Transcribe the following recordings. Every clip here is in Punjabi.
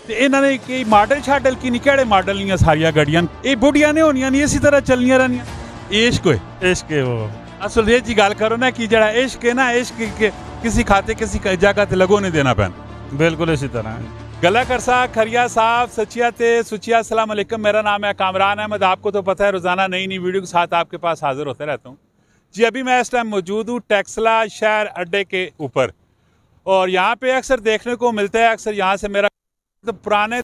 ਤੇ ਇਹਨਾਂ ਨੇ ਕੀ ਮਾਡਲ ਛਾਡਲ ਕੀ ਨਹੀਂ, ਕਿਹੜੇ ਮਾਡਲ ਦੀਆਂ ਸਾਰੀਆਂ ਗੱਡੀਆਂ ਇਹ ਬੁੱਢੀਆਂ ਨੇ ਹੋਣੀਆਂ ਨਹੀਂ, ਇਸੇ ਤਰ੍ਹਾਂ ਚੱਲਣੀਆਂ ਰਹਿਣੀਆਂ। ਇਸ਼ਕ ਹੋਏ इश्क है वो। ਅਸਲ ਇਹ ਜੀ ਗੱਲ ਕਰੋ ਨਾ ਕਿ ਜਿਹੜਾ ਇਸ਼ਕ ਹੈ ਨਾ, ਇਸ਼ਕ किसी खाते किसी जगह ते लगो नहीं देना पैन। बिल्कुल इसी तरह गला करसा खरिया साहब सचिया ते सुचिया। अस्सलाम वालेकुम, मेरा नाम है कामरान अहमद। आपको तो पता है रोज़ाना नई नई वीडियो के साथ आपके पास हाजिर होते रहता हूँ जी। अभी मैं इस टाइम मौजूद हूँ टेक्सला शहर अड्डे के ऊपर, और यहाँ पे अक्सर देखने को मिलता है, अक्सर यहाँ से मेरा तो पुराने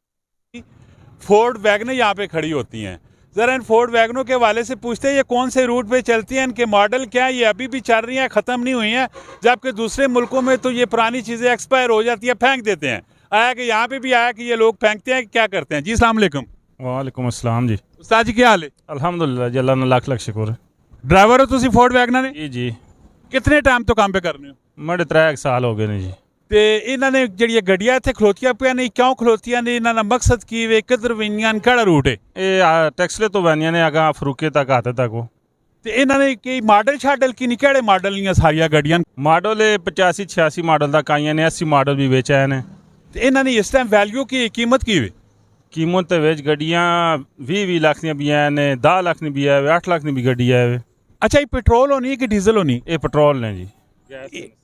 फोर्ड वैगन यहाँ पे खड़ी होती हैं। ज़रा इन फोर्ड वैगनों के वाले से पूछते हैं ये कौन से रूट पे चलती हैं, इनके मॉडल क्या है, ये अभी भी चल रही हैं, ख़त्म नहीं हुई हैं, जबकि दूसरे मुल्कों में तो ये पुरानी चीज़ें एक्सपायर हो जाती है, फेंक देते हैं। आया कि यहाँ पे भी आया कि ये लोग फेंकते हैं, क्या करते हैं जी? अस्सलाम वालेकुम। वालेकुम अस्सलाम जी। उस्ताद जी क्या हाल है? अल्हम्दुलिल्लाह जी, अल्लाह ने लाख लाख शुक्र है। ड्राइवर हो तुसी फोर्ड वैगनर ने? जी जी। कितने टाइम तो काम पे कर रहे हो? मेरे 3 साल हो गए ने जी। ਤੇ ਇਹਨਾਂ ਨੇ ਜਿਹੜੀਆਂ ਗੱਡੀਆਂ ਇੱਥੇ ਖਲੋਤੀਆਂ ਪਿਆ ਨੇ, ਕਿਉਂ ਖਲੋਤੀਆਂ ਨੇ, ਇਹਨਾਂ ਦਾ ਮਕਸਦ ਕੀ ਵੇ, ਕਿੱਧਰ ਵਈਆਂ, ਕਿਹੜਾ ਰੂਟ ਹੈ? ਇਹ ਟੈਕਸਲੇ ਤੋਂ ਵੈਨੀਆਂ ਨੇ ਅਗਾ ਫਰੂਕੇ ਤੱਕ ਆਤੇ ਤੱਕ ਉਹ। ਤੇ ਇਹਨਾਂ ਨੇ ਕੀ ਮਾਡਲ ਛਾਡਲ ਕੀ ਨਹੀਂ, ਕਿਹੜੇ ਮਾਡਲ ਦੀਆਂ ਸਾਰੀਆਂ ਗੱਡੀਆਂ? ਮਾਡਲ 85 86 ਮਾਡਲ ਤੱਕ ਆਈਆਂ ਨੇ, 80 ਮਾਡਲ ਵੀ ਵਿੱਚ ਆਏ ਨੇ। ਤੇ ਇਹਨਾਂ ਦੀ ਇਸ ਟਾਈਮ ਵੈਲਿਊ ਕੀ, ਕੀਮਤ ਕੀ ਵੇ? ਕੀਮਤ ਦੇ ਵਿੱਚ ਗੱਡੀਆਂ 20 ਲੱਖ ਦੀਆਂ ਵੀ ਆਏ ਨੇ, 10 ਲੱਖ ਦੀ ਵੀ ਆਏ, 8 ਲੱਖ ਦੀ ਵੀ ਗੱਡੀ ਆਏ। ਅੱਛਾ, ਇਹ ਪੈਟਰੋਲ ਹੋਣੀ ਕਿ ਡੀਜ਼ਲ ਹੋਣੀ? ਇਹ ਪੈਟਰੋਲ ਨੇ ਜੀ।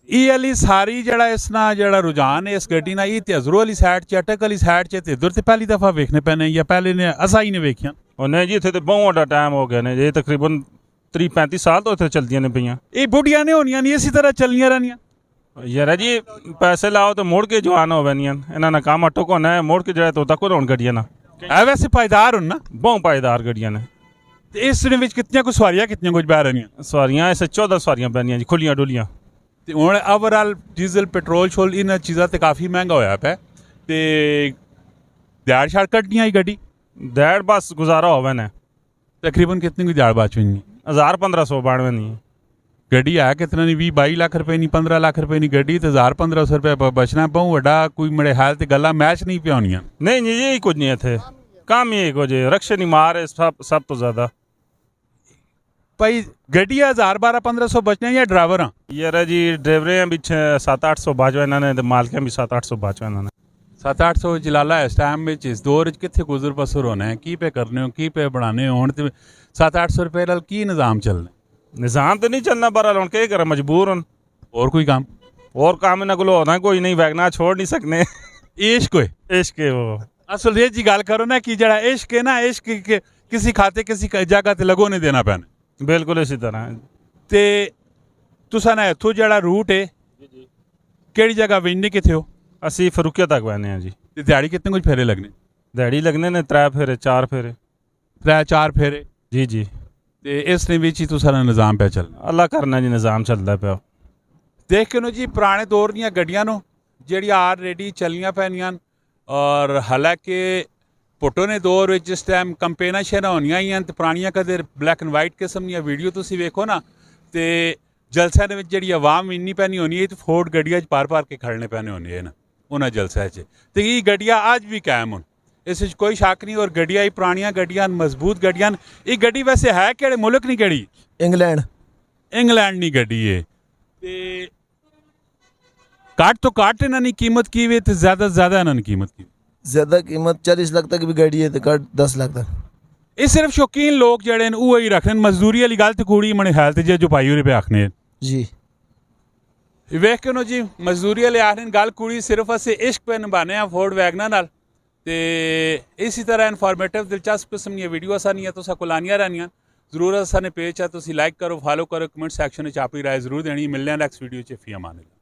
ਇਹ ਵਾਲੀ ਸਾਰੀ ਜਿਹੜਾ ਇਸ ਨਾਲ ਜਿਹੜਾ ਰੁਝਾਨ ਹੈ ਇਸ ਗੱਡੀ ਨਾਲ, ਇਹ ਤੇ ਅਜ਼ਰੂ ਵਾਲੀ ਸਾਈਡ 'ਚ, ਅਟਕ ਵਾਲੀ ਸਾਈਡ 'ਚ ਤੇ ਇੱਧਰ ਤੇ ਪਹਿਲੀ ਦਫਾ ਵੇਖਣੇ ਪੈਣੇ ਜਾਂ ਪਹਿਲੇ ਨੇ ਅਸਾਂ ਹੀ ਨੇ ਵੇਖਿਆ? ਉਹ ਨਹੀਂ ਜੀ, ਇੱਥੇ ਤੇ ਬਹੁਤ ਵੱਡਾ ਟਾਈਮ ਹੋ ਗਿਆ ਨੇ ਜੀ, ਤਕਰੀਬਨ 30-35 ਸਾਲ ਤੋਂ ਇੱਥੇ ਚੱਲਦੀਆਂ ਨੇ ਪਈਆਂ। ਇਹ ਬੁੱਢੀਆਂ ਨੇ ਹੋਣੀਆਂ ਨਹੀਂ, ਇਸੇ ਤਰ੍ਹਾਂ ਚੱਲਣੀਆਂ ਰਹਿਣੀਆਂ। ਯਾਰ ਜੀ ਪੈਸੇ ਲਾਓ ਤੇ ਮੁੜ ਕੇ ਜਵਾਨ ਹੋ ਵੈਨੀਆਂ, ਇਹਨਾਂ ਦਾ ਕੰਮ ਅਟਕ ਹੋਣਾ ਹੈ, ਮੁੜ ਕੇ ਜਿਹੜਾ ਤੋਂ ਤੱਕ ਹੋਣ ਗੱਡੀਆਂ ਨਾ ਇਹ ਵੈਸੇ ਪਾਇਦਾਰ ਹੋਣ ਨਾ, ਬਹੁਤ ਪਾਇਦਾਰ ਗੱਡੀਆਂ ਨੇ। ਤੇ ਇਸ ਦੇ ਵਿੱਚ ਕਿੰਨੀਆਂ ਕੁ ਸਵਾਰੀਆਂ, ਕਿੰਨੀਆਂ ਕੁਝ ਬਹਿ ਰਹੀਆਂ? ਸਵਾਰੀਆਂ ਇਸ 14 ਸਵਾਰੀਆਂ ਪੈਣੀਆਂ ਜੀ, ਖੁੱਲੀਆਂ ਡੁੱਲੀਆਂ। ਤੇ ਹੁਣ ਓਵਰਆਲ ਡੀਜ਼ਲ ਪੈਟਰੋਲ ਸ਼ੋਲ ਇਹਨਾਂ ਚੀਜ਼ਾਂ ਤੇ ਕਾਫੀ ਮਹਿੰਗਾ ਹੋਇਆ ਪਿਆ, ਤੇ ਦਿਹਾੜ ਛਾੜ ਕੱਢਣੀਆਂ ਹੀ ਗੱਡੀ ਦਿਹਾੜ ਬਸ ਗੁਜ਼ਾਰਾ ਹੋਵੇ ਨੇ। ਤਕਰੀਬਨ ਕਿੰਨੀ ਕੁ ਦਿਹਾੜ ਬਚ ਹੋਣੀ? 1592 ਨਹੀਂ ਗੱਡੀ ਹੈ ਕਿਤਨਾ ਨਹੀਂ, 20-22 ਲੱਖ ਰੁਪਏ ਨਹੀਂ, 15 ਲੱਖ ਰੁਪਏ ਨਹੀਂ ਗੱਡੀ, ਤੇ 1500 ਰੁਪਏ ਬਚਣਾ ਬਹੁਤ ਵੱਡਾ ਕੋਈ ਮੇਰੇ ਹਾਲ ਤੇ ਗੱਲਾਂ ਮੈਚ ਨਹੀਂ ਪਿਆਉਣੀਆਂ। ਨਹੀਂ ਜੀ, ਇਹ ਕੁਝ ਨਹੀਂ ਇੱਥੇ ਕੰਮ ਹੀ ਕੁਝ ਰਕਸ਼ੇ ਨਹੀਂ ਮਾਰ ਸਭ ਤੋਂ ਜ਼ਿਆਦਾ। ਭਾਈ ਗੱਡੀ 1000-1200-1500 ਬਚਣਾ ਜਾਂ ਡਰਾਈਵਰ? ਯਾਰ ਜੀ ਡਰਾਈਵਰਾਂ ਵਿੱਚ 700-800 ਬਾਜਵਾ ਇਹਨਾਂ ਨੇ, ਤੇ ਮਾਲਕਾਂ ਵੀ 700-800 ਬਾਜਵਾ ਇਹਨਾਂ ਨੇ। 700-800 ਜਲਾਲਾ ਇਸ ਟਾਈਮ ਵਿੱਚ ਇਸ ਦੌਰ ਵਿੱਚ ਕਿੱਥੇ ਗੁਜ਼ਰ ਬਸਰ ਹੋਣਾ ਹੈ, ਕੀ ਪੇ ਕਰਨੇ ਹੋ, ਕੀ ਪੇ ਬਣਾਣੇ ਹੋ? ਹੁਣ ਤੇ 700-800 ਰੁਪਏ ਨਾਲ ਕੀ ਨਿਜ਼ਾਮ ਚੱਲਣਾ? ਨਿਜ਼ਾਮ ਤਾਂ ਨਹੀਂ ਚੱਲਣਾ, ਪਰ ਹੁਣ ਕੀ ਕਰਾਂ, ਮਜਬੂਰ ਹਨ। ਹੋਰ ਕੋਈ ਕੰਮ? ਹੋਰ ਕੰਮ ਇਹਨਾਂ ਕੋਲ ਹੋਣਾ ਕੋਈ ਨਹੀਂ, ਵੈਗਨਾ ਛੋੜ ਨਹੀਂ ਸਕਨੇ। ਇਸ਼ਕ ਹੋਏ, ਇਸ਼ਕ ਹੈ ਉਹ। ਅਸਲ ਇਹ ਜੀ ਗੱਲ ਕਰੋ ਨਾ ਕਿ ਜਿਹੜਾ ਇਸ਼ਕ ਹੈ ਨਾ, ਇਸ਼ਕ ਕਿਸੇ ਖਾਤੇ ਕਿਸੇ ਜਗ੍ਹਾ ਤੇ लगो नहीं देना पैना। बिल्कुल इसी तरह ਤੇ ਤੁਸਾਂ ਨੇ ਇੱਥੋਂ ਜਿਹੜਾ ਰੂਟ ਹੈ ਕਿਹੜੀ ਜਗ੍ਹਾ ਵੇਚਣੇ ਕਿੱਥੇ ਹੋ? ਅਸੀਂ ਫਰੂਕੀਆ ਤੱਕ ਬੈਨੇ ਆ ਜੀ। ਤੇ ਦਿਹਾੜੀ ਕਿੰਨੇ ਕੁਝ ਫੇਰੇ ਲੱਗਣੇ? ਦਿਹਾੜੀ ਲੱਗਣੇ ਨੇ 3 ਫੇਰੇ 4 ਫੇਰੇ। 3-4 ਫੇਰੇ ਜੀ ਜੀ। ਤੇ ਇਸ ਦੇ ਵਿੱਚ ਹੀ ਤੁਸਾਂ ਦਾ ਨਿਜ਼ਾਮ ਪਿਆ ਚੱਲਣਾ? ਅੱਲਾ ਕਰਨਾ ਜੀ, ਨਿਜ਼ਾਮ ਚੱਲਦਾ ਪਿਆ। ਦੇਖ ਕੇ ਨੂੰ ਜੀ ਪੁਰਾਣੇ ਦੌਰ ਦੀਆਂ ਗੱਡੀਆਂ ਨੂੰ ਜਿਹੜੀਆਂ ਆਲਰੇਡੀ ਚੱਲੀਆਂ ਪੈਣੀਆਂ, ਔਰ ਹਾਲਾਂਕਿ ਪੁਰਾਣੇ ਦੌਰ ਵਿੱਚ ਜਿਸ ਟਾਈਮ ਕੰਪੇਨਾਂ ਸ਼ੇਰਾਂ ਹੋਣੀਆਂ ਹੀ ਹਨ, ਤੇ ਪੁਰਾਣੀਆਂ ਕਦੇ ਬਲੈਕ ਐਂਡ ਵਾਈਟ ਕਿਸਮ ਦੀਆਂ ਵੀਡੀਓ ਤੁਸੀਂ ਵੇਖੋ ਨਾ, ਤੇ ਜਲਸਿਆਂ ਦੇ ਵਿੱਚ ਜਿਹੜੀ ਆਵਾਮ ਇੰਨੀ ਪੈਣੀ ਹੋਣੀ ਹੈ, ਤੇ ਫੋਰਡ ਗੱਡੀਆਂ 'ਚ ਪਾਰ ਕੇ ਖੜਨੇ ਪੈਣੇ ਹੋਣੇ ਹੈ ਨਾ ਉਹਨਾਂ ਜਲਸਿਆਂ 'ਚ। ਤੇ ਇਹ ਗੱਡੀਆਂ ਅੱਜ ਵੀ ਕਾਇਮ ਹੋਣ, ਇਸ ਵਿੱਚ ਕੋਈ ਸ਼ੱਕ ਨਹੀਂ। ਔਰ ਗੱਡੀਆਂ ਹੀ ਪੁਰਾਣੀਆਂ ਗੱਡੀਆਂ, ਮਜ਼ਬੂਤ ਗੱਡੀਆਂ। ਇਹ ਗੱਡੀ ਵੈਸੇ ਹੈ ਕਿਹੜੇ ਮੁਲਕ ਨਹੀਂ? ਕਿਹੜੀ? ਇੰਗਲੈਂਡ। ਇੰਗਲੈਂਡ ਦੀ ਗੱਡੀ ਹੈ। ਤੇ ਘੱਟ ਤੋਂ ਘੱਟ ਇਹਨਾਂ ਦੀ ਕੀਮਤ ਕੀ ਵੇ, ਤੇ ਜ਼ਿਆਦਾ ਤੋਂ ਜ਼ਿਆਦਾ ਇਹਨਾਂ ਦੀ ਕੀਮਤ ਕੀ? ज़्यादा कीमत 40 लाख तक भी गाड़ी है, तो कट 10 लाख तक। ਇਹ ਸਿਰਫ ਸ਼ੌਕੀਨ ਲੋਕ ਜਿਹੜੇ ਨੇ ਉਹ ਹੀ ਰੱਖਣ। ਮਜ਼ਦੂਰੀ ਵਾਲੀ ਗੱਲ ਤੇ ਕੁੜੀ ਮਣੇ ਹਾਲ ਤੇ ਜੇ ਭਾਈ ਉਰੇ ਪੇ ਆਖਨੇ जी। ਵੇਖ ਕੇ ਨੋ ਜੀ ਮਜ਼ਦੂਰੀ ਵਾਲੇ ਆਖਣ ਗੱਲ ਕੁੜੀ ਸਿਰਫ ਅਸੀਂ ਇਸ਼ਕ ਪੇ ਨਿਭਾਣੇ ਆ ਫੋਰਡ ਵੈਗਨਰ ਨਾਲ। ਤੇ ਇਸੇ ਤਰ੍ਹਾਂ ਇਨਫੋਰਮੇਟਿਵ ਦਿਲਚਸਪ ਕਿਸਮ ਦੀਆਂ ਵੀਡੀਓ ਸਾਨੀਆਂ ਤੁਸਾਂ ਕੋਲ ਆਉਣੀਆਂ ਰਹਿਣੀਆਂ। ਜ਼ਰੂਰ ਸਾਨੇ ਪੇਜ ਆ ਤੁਸੀਂ ਲਾਈਕ ਕਰੋ, ਫਾਲੋ ਕਰੋ, ਕਮੈਂਟ ਸੈਕਸ਼ਨ ਵਿੱਚ ਆਪਣੀ ਰਾਏ ਜ਼ਰੂਰ ਦੇਣੀ। ਮਿਲਦੇ ਹਾਂ ਨੈਕਸਟ ਵੀਡੀਓ 'ਚ। ਫੀ ਅਮਾਨ ਅੱਲਾ।